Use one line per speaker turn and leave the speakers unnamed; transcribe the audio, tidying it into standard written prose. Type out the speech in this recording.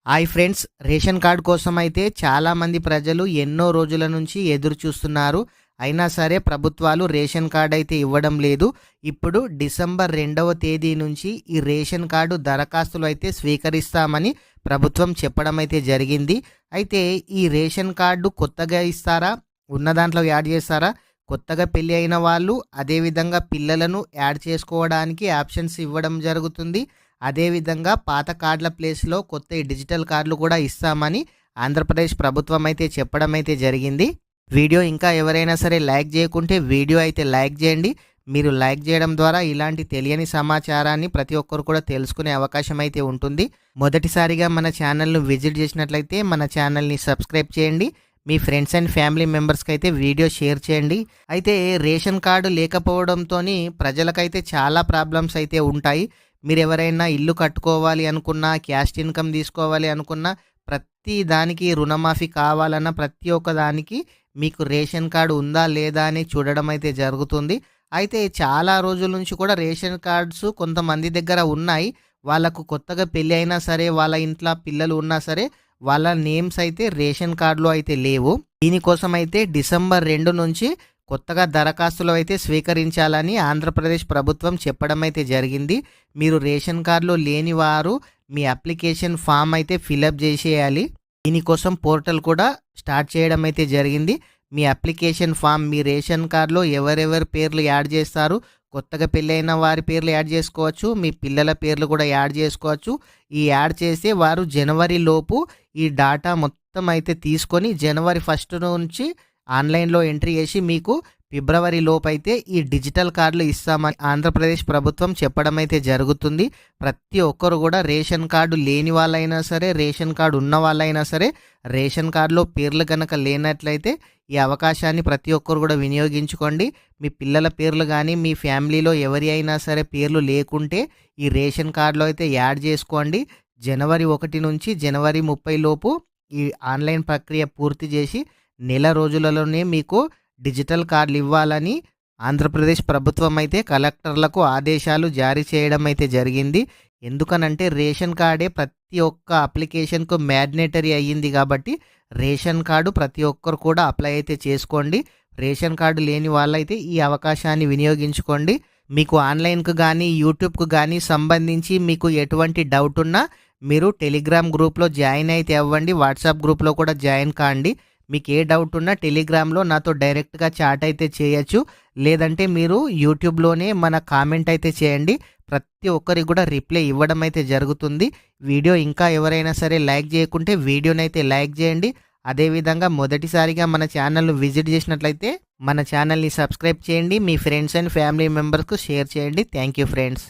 Hi friends, ration card కోసం అయితే చాలామంది ప్రజలు ఎన్నో రోజుల నుంచి ఎదురు చూస్తున్నారు. అయినా సరే ప్రభుత్వాలు రేషన్ కార్డ్ అయితే ఇవ్వడం లేదు. ఇప్పుడు డిసెంబర్ 2వ తేదీ నుంచి ఈ రేషన్ కార్డు దరఖాస్తులు అయితే స్వీకరిస్తామని ప్రభుత్వం చెప్పడం అయితే జరిగింది. అయితే ఈ రేషన్ కార్డు కొత్తగా ఇస్తారా, ఉన్న దాంట్లో యాడ్ చేస్తారా? కొత్తగా పెళ్ళి అయిన వాళ్ళు, అదేవిధంగా పిల్లలను యాడ్ చేసుకోవడానికి ఆప్షన్స్ ఇవ్వడం జరుగుతుంది. అదేవిధంగా పాత కార్డుల ప్లేస్లో కొత్త ఈ డిజిటల్ కార్డులు కూడా ఇస్తామని ఆంధ్రప్రదేశ్ ప్రభుత్వం అయితే చెప్పడం అయితే జరిగింది. వీడియో ఇంకా ఎవరైనా సరే లైక్ చేయకుంటే వీడియో అయితే లైక్ చేయండి. మీరు లైక్ చేయడం ద్వారా ఇలాంటి తెలియని సమాచారాన్ని ప్రతి ఒక్కరు కూడా తెలుసుకునే అవకాశం అయితే ఉంటుంది. మొదటిసారిగా మన ఛానల్ను విజిట్ చేసినట్లయితే మన ఛానల్ని సబ్స్క్రైబ్ చేయండి. మీ ఫ్రెండ్స్ అండ్ ఫ్యామిలీ మెంబర్స్కి అయితే వీడియో షేర్ చేయండి. అయితే రేషన్ కార్డు లేకపోవడంతో ప్రజలకైతే చాలా ప్రాబ్లమ్స్ అయితే ఉంటాయి. మీరు ఎవరైనా ఇల్లు కట్టుకోవాలి అనుకున్నా, క్యాస్ట్ ఇన్కమ్ తీసుకోవాలి అనుకున్నా, ప్రతి దానికి రుణమాఫీ కావాలన్నా ప్రతి ఒక్క దానికి మీకు రేషన్ కార్డు ఉందా లేదా అని చూడడం అయితే జరుగుతుంది. అయితే చాలా రోజుల నుంచి కూడా రేషన్ కార్డ్స్ కొంతమంది దగ్గర ఉన్నాయి. వాళ్ళకు కొత్తగా పెళ్ళి అయినా సరే, వాళ్ళ ఇంట్లో పిల్లలు ఉన్నా సరే, వాళ్ళ నేమ్స్ అయితే రేషన్ కార్డులో అయితే లేవు. దీనికోసం అయితే డిసెంబర్ 2 నుంచి కొత్తగా దరఖాస్తులు అయితే స్వీకరించాలని ఆంధ్రప్రదేశ్ ప్రభుత్వం చెప్పడం అయితే జరిగింది. మీరు రేషన్ కార్డులో లేని వారు మీ అప్లికేషన్ ఫామ్ అయితే ఫిలప్ చేసేయాలి. దీనికోసం పోర్టల్ కూడా స్టార్ట్ చేయడం అయితే జరిగింది. మీ అప్లికేషన్ ఫామ్, మీ రేషన్ కార్డులో ఎవరెవరి పేర్లు యాడ్ చేస్తారు, కొత్తగా పెళ్ళైన వారి పేర్లు యాడ్ చేసుకోవచ్చు, మీ పిల్లల పేర్లు కూడా యాడ్ చేసుకోవచ్చు. ఈ యాడ్ చేస్తే వారు జనవరి లోపు ఈ డాటా మొత్తం అయితే తీసుకొని జనవరి 1 నుంచి ఆన్లైన్లో ఎంట్రీ చేసి మీకు ఫిబ్రవరి లోపు అయితే ఈ డిజిటల్ కార్డులు ఇస్తామని ఆంధ్రప్రదేశ్ ప్రభుత్వం చెప్పడం అయితే జరుగుతుంది. ప్రతి ఒక్కరు కూడా రేషన్ కార్డు లేని వాళ్ళైనా సరే, రేషన్ కార్డు ఉన్న వాళ్ళైనా సరే, రేషన్ కార్డులో పేర్లు కనుక లేనట్లయితే ఈ అవకాశాన్ని ప్రతి ఒక్కరు కూడా వినియోగించుకోండి. మీ పిల్లల పేర్లు కానీ, మీ ఫ్యామిలీలో ఎవరి అయినా సరే పేర్లు లేకుంటే ఈ రేషన్ కార్డులో అయితే యాడ్ చేసుకోండి. జనవరి 1 నుంచి జనవరి 30 లోపు ఈ ఆన్లైన్ ప్రక్రియ పూర్తి చేసి నెల రోజులలోనే మీకు డిజిటల్ కార్డులు ఇవ్వాలని ఆంధ్రప్రదేశ్ ప్రభుత్వం అయితే కలెక్టర్లకు ఆదేశాలు జారీ చేయడం అయితే జరిగింది. ఎందుకనంటే రేషన్ కార్డే ప్రతి ఒక్క అప్లికేషన్కు మ్యాండేటరీ అయ్యింది కాబట్టి రేషన్ కార్డు ప్రతి ఒక్కరు కూడా అప్లై అయితే చేసుకోండి. రేషన్ కార్డు లేని వాళ్ళైతే ఈ అవకాశాన్ని వినియోగించుకోండి. మీకు ఆన్లైన్కు కానీ, యూట్యూబ్కు కానీ సంబంధించి మీకు ఎటువంటి డౌట్ ఉన్నా మీరు టెలిగ్రామ్ గ్రూప్లో జాయిన్ అయితే అవ్వండి. వాట్సాప్ గ్రూప్లో కూడా జాయిన్ కాండి. మీకు ఏ డౌట్ ఉన్నా టెలిగ్రామ్లో నాతో డైరెక్ట్గా చాట్ అయితే చేయొచ్చు. లేదంటే మీరు యూట్యూబ్లోనే మన కామెంట్ అయితే చేయండి. ప్రతి ఒక్కరికి కూడా రిప్లై ఇవ్వడం అయితే జరుగుతుంది. వీడియో ఇంకా ఎవరైనా సరే లైక్ చేయకుంటే వీడియోని అయితే లైక్ చేయండి. అదేవిధంగా మొదటిసారిగా మన ఛానల్ను విజిట్ చేసినట్లయితే మన ఛానల్ని సబ్స్క్రైబ్ చేయండి. మీ ఫ్రెండ్స్ అండ్ ఫ్యామిలీ మెంబర్స్కు షేర్ చేయండి. Thank you friends.